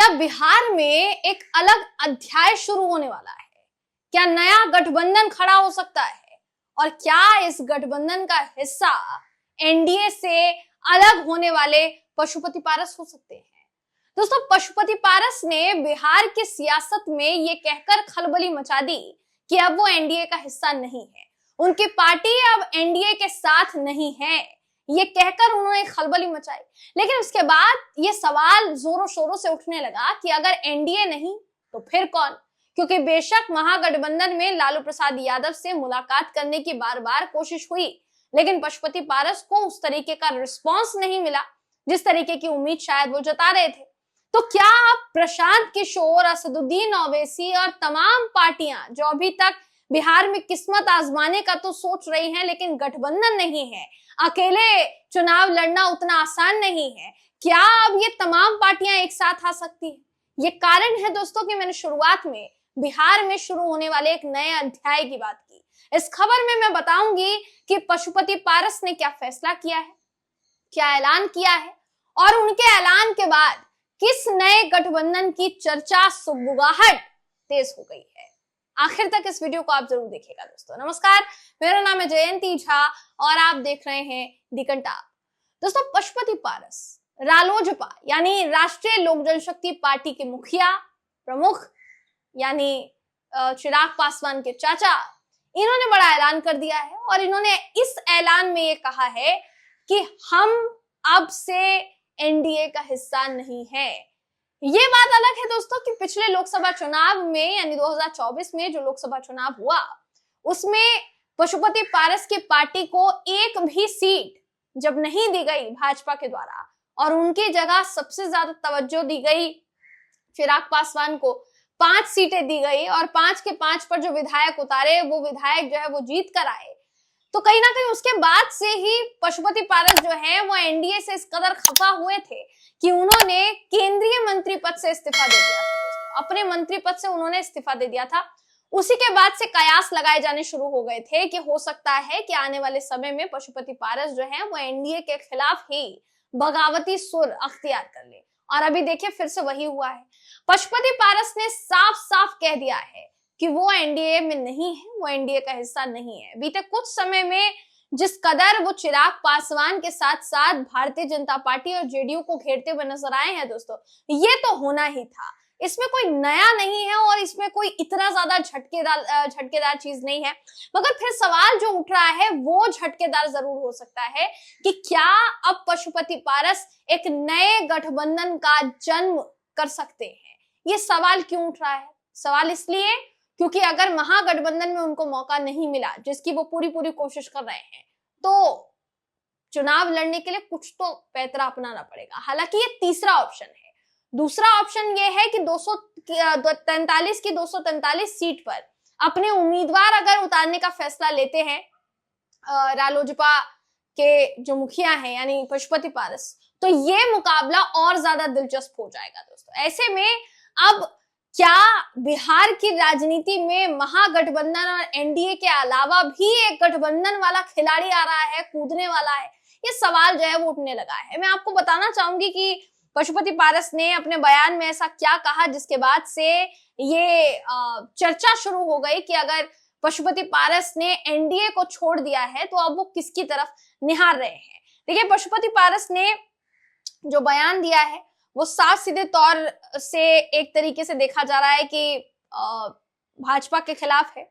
क्या बिहार में एक अलग अध्याय शुरू होने वाला है? क्या नया गठबंधन खड़ा हो सकता है? और क्या इस गठबंधन का हिस्सा एनडीए से अलग होने वाले पशुपति पारस हो सकते हैं? दोस्तों, पशुपति पारस ने बिहार की सियासत में ये कहकर खलबली मचा दी कि अब वो एनडीए का हिस्सा नहीं है, उनकी पार्टी अब एनडीए के साथ नहीं है, ये कहकर उन्होंने खलबली मचाई। लेकिन उसके बाद ये सवाल जोरों शोरों से उठने लगा कि अगर एनडीए नहीं तो फिर कौन? क्योंकि बेशक महागठबंधन में लालू प्रसाद यादव से मुलाकात करने की बार बार कोशिश हुई, लेकिन पशुपति पारस को उस तरीके का रिस्पॉन्स नहीं मिला जिस तरीके की उम्मीद शायद वो जता रहे थे। तो क्या अब प्रशांत किशोर, असदुद्दीन ओवैसी और तमाम पार्टियां जो अभी तक बिहार में किस्मत आजमाने का तो सोच रही हैं, लेकिन गठबंधन नहीं है, अकेले चुनाव लड़ना उतना आसान नहीं है, क्या अब ये तमाम पार्टियां एक साथ आ सकती है? ये कारण है दोस्तों कि मैंने शुरुआत में बिहार में शुरू होने वाले एक नए अध्याय की बात की। इस खबर में मैं बताऊंगी कि पशुपति पारस ने क्या फैसला किया है, क्या ऐलान किया है, और उनके ऐलान के बाद किस नए गठबंधन की चर्चा, सुगबुगाहट तेज हो गई है। आखिर तक इस वीडियो को आप जरूर देखिएगा। दोस्तों नमस्कार, मेरा नाम है जयंती झा और आप देख रहे हैं दी कंटाप। दोस्तों, पशुपति पारस रालोजपा यानी राष्ट्रीय लोक जनशक्ति पार्टी के मुखिया प्रमुख यानी चिराग पासवान के चाचा, इन्होंने बड़ा ऐलान कर दिया है और इन्होंने इस ऐलान में ये कहा है कि हम अब से एनडीए का हिस्सा नहीं है। ये बात अलग है दोस्तों कि पिछले लोकसभा चुनाव में यानी 2024 में जो लोकसभा चुनाव हुआ, उसमें पशुपति पारस की पार्टी को एक भी सीट जब नहीं दी गई भाजपा के द्वारा और उनकी जगह सबसे ज्यादा तवज्जो दी गई चिराग पासवान को, 5 सीटें दी गई और 5 के 5 पर जो विधायक उतारे वो विधायक जो है वो जीत कर आए, तो कहीं ना कहीं उसके बाद से ही पशुपति पारस जो है वो एनडीए से इस कदर खफा हुए थे कि उन्होंने केंद्रीय मंत्री पद से इस्तीफा दे दिया था। अपने मंत्री पद से उन्होंने इस्तीफा दे दिया था। उसी के बाद से कयास लगाए जाने शुरू हो गए थे कि हो सकता है कि आने वाले समय में पशुपति पारस जो है वो एनडीए के खिलाफ ही बगावती सुर अख्तियार कर ले, और अभी देखिए फिर से वही हुआ है। पशुपति पारस ने साफ साफ कह दिया है कि वो एनडीए में नहीं है, वो एनडीए का हिस्सा नहीं है। बीते कुछ समय में जिस कदर वो चिराग पासवान के साथ साथ भारतीय जनता पार्टी और जेडीयू को घेरते हुए नजर आए हैं दोस्तों, ये तो होना ही था, इसमें कोई नया नहीं है और इसमें कोई इतना ज्यादा झटकेदार चीज नहीं है। मगर फिर सवाल जो उठ रहा है वो झटकेदार जरूर हो सकता है कि क्या अब पशुपति पारस एक नए गठबंधन का जन्म कर सकते हैं। ये सवाल क्यों उठ रहा है? सवाल इसलिए क्योंकि अगर महागठबंधन में उनको मौका नहीं मिला, जिसकी वो पूरी कोशिश कर रहे हैं, तो चुनाव लड़ने के लिए कुछ तो पैतरा अपनाना पड़ेगा। हालांकि ये तीसरा ऑप्शन है। दूसरा ऑप्शन ये है कि 243 की 243 सीट पर अपने उम्मीदवार अगर उतारने का फैसला लेते हैं रालोजपा के जो मुखिया हैं यानी पशुपति पारस, तो ये मुकाबला और ज्यादा दिलचस्प हो जाएगा दोस्तों। ऐसे में अब क्या बिहार की राजनीति में महागठबंधन और एनडीए के अलावा भी एक गठबंधन वाला खिलाड़ी आ रहा है, कूदने वाला है? ये सवाल जो है वो उठने लगा है। मैं आपको बताना चाहूंगी कि पशुपति पारस ने अपने बयान में ऐसा क्या कहा जिसके बाद से ये चर्चा शुरू हो गई कि अगर पशुपति पारस ने एनडीए को छोड़ दिया है तो अब वो किसकी तरफ निहार रहे हैं। देखिए, पशुपति पारस ने जो बयान दिया है वो साफ सीधे तौर से एक तरीके से देखा जा रहा है कि भाजपा के खिलाफ है।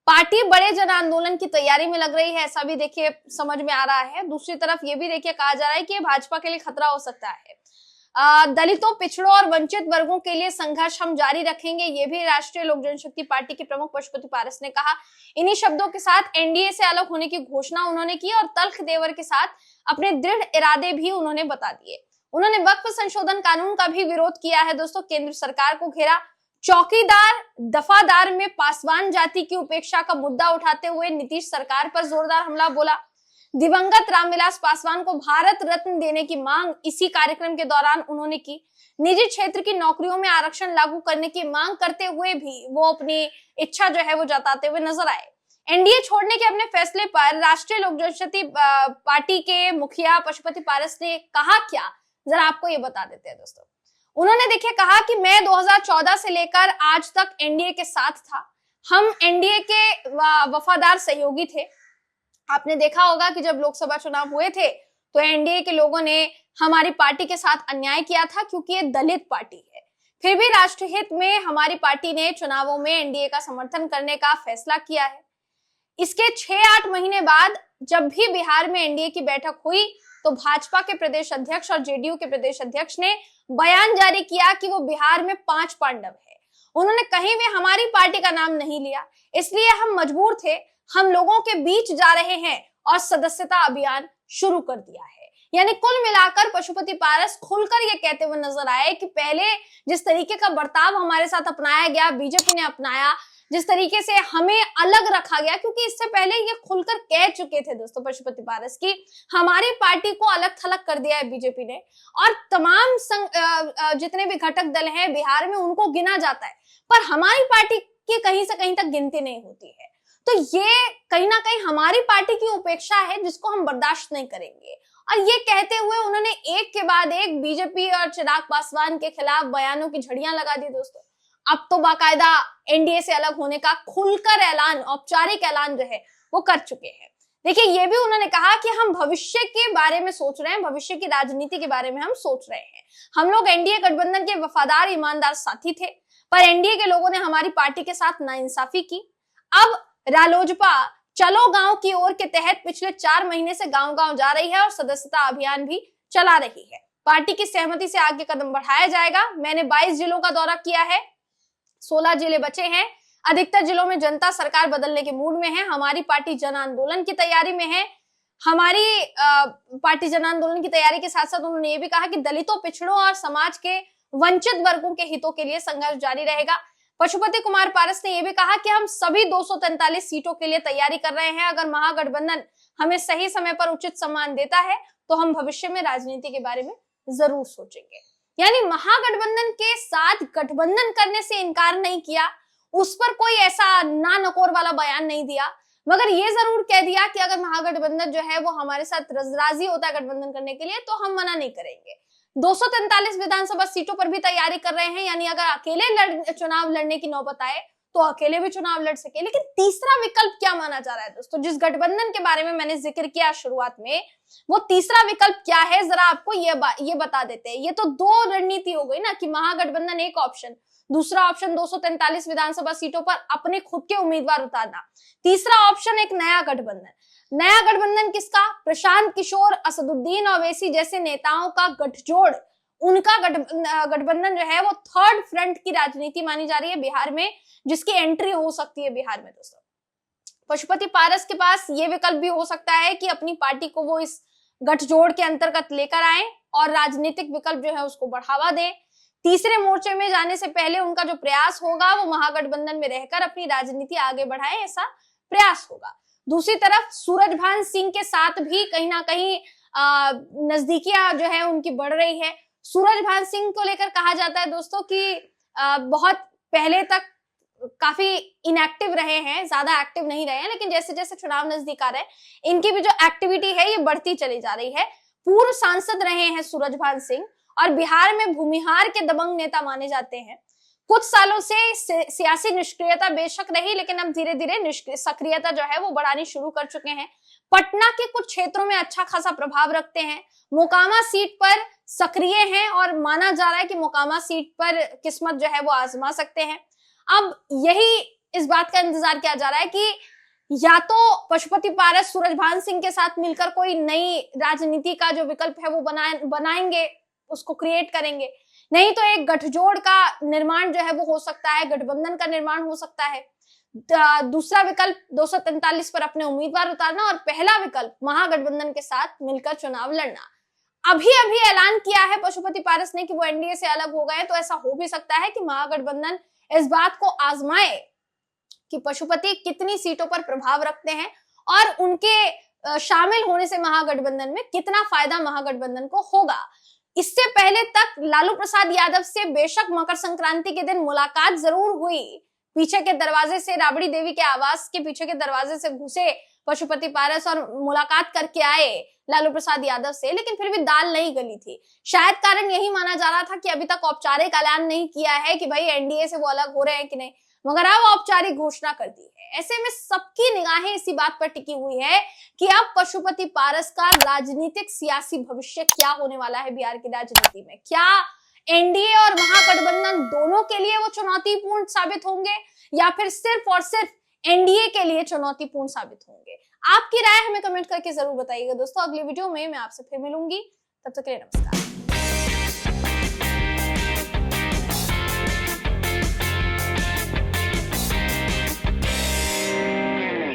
पार्टी बड़े जन आंदोलन की तैयारी में लग रही है, ऐसा भी देखिए समझ में आ रहा है। दूसरी तरफ ये भी देखिए कहा जा रहा है कि भाजपा के लिए खतरा हो सकता है। दलितों, पिछड़ों और वंचित वर्गों के लिए संघर्ष हम जारी रखेंगे, ये भी राष्ट्रीय लोक जनशक्ति पार्टी के प्रमुख पशुपति पारस ने कहा। इन्हीं शब्दों के साथ एनडीए से अलग होने की घोषणा उन्होंने की और तल्ख देवर के साथ अपने दृढ़ इरादे भी उन्होंने बता दिए। उन्होंने वक्फ संशोधन कानून का भी विरोध किया है दोस्तों, केंद्र सरकार को घेरा। चौकीदार दफादार में पासवान जाति की उपेक्षा का मुद्दा उठाते हुए नीतीश सरकार पर जोरदार हमला बोला। दिवंगत रामविलास पासवान को भारत रत्न देने की मांग इसी कार्यक्रम के दौरान उन्होंने की। निजी क्षेत्र की नौकरियों में आरक्षण लागू करने की मांग करते हुए भी वो अपनी इच्छा जो है वो जताते हुए नजर आए। एनडीए छोड़ने के अपने फैसले पर राष्ट्रीय लोक जनशक्ति पार्टी के मुखिया पशुपति पारस ने कहा क्या, जरा आपको ये बता देते हैं दोस्तों। उन्होंने देखिए कहा कि मैं 2014 से लेकर आज तक एनडीए के साथ था, हम एनडीए के वफादार सहयोगी थे। आपने देखा होगा कि जब लोकसभा चुनाव हुए थे तो एनडीए के लोगों ने हमारी पार्टी के साथ अन्याय किया था, क्योंकि ये दलित पार्टी है। फिर भी राष्ट्रहित में हमारी पार्टी ने चुनावों में एनडीए का समर्थन करने का फैसला किया है। इसके 6-8 महीने बाद जब भी बिहार में एनडीए की बैठक हुई तो भाजपा के प्रदेश अध्यक्ष और जेडीयू के प्रदेश अध्यक्ष ने बयान जारी किया कि वो बिहार में 5 पांडव है। उन्होंने कहीं भी हमारी पार्टी का नाम नहीं लिया, इसलिए हम मजबूर थे, हम लोगों के बीच जा रहे हैं और सदस्यता अभियान शुरू कर दिया है। यानी कुल मिलाकर पशुपति पारस खुलकर ये कहते हुए नजर आए कि पहले जिस तरीके का बर्ताव हमारे साथ अपनाया गया, बीजेपी ने अपनाया, जिस तरीके से हमें अलग रखा गया, क्योंकि इससे पहले ये खुलकर कह चुके थे दोस्तों पशुपति पारस की हमारी पार्टी को अलग थलग कर दिया है बीजेपी ने, और तमाम जितने भी घटक दल हैं बिहार में उनको गिना जाता है, पर हमारी पार्टी की कहीं से कहीं तक गिनती नहीं होती है। तो ये कहीं ना कहीं हमारी पार्टी की उपेक्षा है जिसको हम बर्दाश्त नहीं करेंगे। और ये कहते हुए उन्होंने एक के बाद एक बीजेपी और चिराग पासवान के खिलाफ बयानों की झड़ियां लगा दी दोस्तों। अब तो बाकायदा एनडीए से अलग होने का खुलकर ऐलान, औपचारिक ऐलान जो है वो कर चुके हैं। देखिए ये भी उन्होंने कहा कि हम भविष्य के बारे में सोच रहे हैं, भविष्य की राजनीति के बारे में हम सोच रहे हैं। हम लोग एनडीए गठबंधन के वफादार ईमानदार साथी थे, पर एनडीए के लोगों ने हमारी पार्टी के साथ नाइंसाफी की। अब रालोजपा चलो गांव की ओर के तहत पिछले 4 महीने से गांव-गांव जा रही है और सदस्यता अभियान भी चला रही है। पार्टी की सहमति से आगे कदम बढ़ाया जाएगा। मैंने 22 जिलों का दौरा किया है, 16 जिले बचे हैं। अधिकतर जिलों में जनता सरकार बदलने के मूड में है। हमारी पार्टी जन आंदोलन की तैयारी में है। हमारी पार्टी जन आंदोलन की तैयारी के साथ साथ उन्होंने ये भी कहा कि दलितों, पिछड़ों और समाज के वंचित वर्गों के हितों के लिए संघर्ष जारी रहेगा। पशुपति कुमार पारस ने यह भी कहा कि हम सभी 243 सीटों के लिए तैयारी कर रहे हैं। अगर महागठबंधन हमें सही समय पर उचित सम्मान देता है तो हम भविष्य में राजनीति के बारे में जरूर सोचेंगे। यानी महागठबंधन के साथ गठबंधन करने से इनकार नहीं किया, उस पर कोई ऐसा ना नकोर वाला बयान नहीं दिया, मगर ये जरूर कह दिया कि अगर महागठबंधन जो है वो हमारे साथ राजी होता है गठबंधन करने के लिए तो हम मना नहीं करेंगे। 243 विधानसभा सीटों पर भी तैयारी कर रहे हैं, यानी अगर अकेले चुनाव लड़ने की नौबत आए तो अकेले भी चुनाव लड़ सके। लेकिन तीसरा विकल्प क्या माना जा रहा है दोस्तों, जिस गठबंधन के बारे में मैंने जिक्र किया शुरुआत में, वो तीसरा विकल्प क्या है जरा आपको ये बता देते हैं। ये तो 2 रणनीति हो गई ना कि महागठबंधन एक ऑप्शन, दूसरा ऑप्शन 243 विधानसभा सीटों पर अपने खुद के उम्मीदवार उतारना, तीसरा ऑप्शन एक नया गठबंधन। नया गठबंधन किसका? प्रशांत किशोर, असदुद्दीन ओवैसी जैसे नेताओं का गठजोड़, उनका गठबंधन जो है वो थर्ड फ्रंट की राजनीति मानी जा रही है बिहार में, जिसकी एंट्री हो सकती है बिहार में दोस्तों। पशुपति पारस के पास ये विकल्प भी हो सकता है कि अपनी पार्टी को वो इस गठजोड़ के अंतर्गत लेकर आए और राजनीतिक विकल्प जो है उसको बढ़ावा दें। तीसरे मोर्चे में जाने से पहले उनका जो प्रयास होगा वो महागठबंधन में रहकर अपनी राजनीति आगे बढ़ाए, ऐसा प्रयास होगा। दूसरी तरफ सूरजभान सिंह के साथ भी कहीं ना कहीं नजदीकियां जो है उनकी बढ़ रही है। सूरजभान सिंह को लेकर कहा जाता है दोस्तों कि बहुत पहले तक काफी इनएक्टिव रहे हैं, ज्यादा एक्टिव नहीं रहे हैं, लेकिन जैसे जैसे चुनाव नजदीक आ रहे हैं इनकी भी जो एक्टिविटी है ये बढ़ती चली जा रही है। पूर्व सांसद रहे हैं सूरजभान सिंह और बिहार में भूमिहार के दबंग नेता माने जाते हैं। कुछ सालों से सियासी निष्क्रियता बेशक रही, लेकिन अब धीरे धीरे सक्रियता जो है वो बढ़ानी शुरू कर चुके हैं। पटना के कुछ क्षेत्रों में अच्छा खासा प्रभाव रखते हैं। मोकामा सीट पर सक्रिय हैं और माना जा रहा है कि मोकामा सीट पर किस्मत जो है वो आजमा सकते हैं। अब यही इस बात का इंतजार किया जा रहा है कि या तो पशुपति पारस सूरजभान सिंह के साथ मिलकर कोई नई राजनीति का जो विकल्प है वो बनाएंगे, उसको क्रिएट करेंगे, नहीं तो एक गठजोड़ का निर्माण जो है वो हो सकता है, गठबंधन का निर्माण हो सकता है। दूसरा विकल्प 243 पर अपने उम्मीदवार उतारना और पहला विकल्प महागठबंधन के साथ मिलकर चुनाव लड़ना। अभी ऐलान किया है पशुपति पारस ने कि वो एनडीए से अलग हो गए, तो ऐसा हो भी सकता है कि महागठबंधन इस बात को आजमाए कि पशुपति कितनी सीटों पर प्रभाव रखते हैं और उनके शामिल होने से महागठबंधन में कितना फायदा महागठबंधन को होगा। इससे पहले तक लालू प्रसाद यादव से बेशक मकर संक्रांति के दिन मुलाकात जरूर हुई, पीछे के दरवाजे से, राबड़ी देवी के आवास के पीछे के दरवाजे से घुसे पशुपति पारस और मुलाकात करके आए, लालू प्रसाद यादव से, लेकिन फिर भी दाल नहीं गली थी। शायद कारण यही माना जा रहा था कि अभी तक औपचारिक ऐलान नहीं किया है कि भाई एनडीए से वो अलग हो रहे हैं कि नहीं, मगर अब औपचारिक घोषणा कर दी है। ऐसे में सबकी निगाहें इसी बात पर टिकी हुई है कि अब पशुपति पारस का राजनीतिक सियासी भविष्य क्या होने वाला है बिहार की राजनीति में। क्या एनडीए और महागठबंधन दोनों के लिए वो चुनौतीपूर्ण साबित होंगे या फिर सिर्फ और सिर्फ एनडीए के लिए चुनौतीपूर्ण साबित होंगे? आपकी राय हमें कमेंट करके जरूर बताइएगा दोस्तों। अगली वीडियो में मैं आपसे फिर मिलूंगी, तब तक के लिए नमस्कार।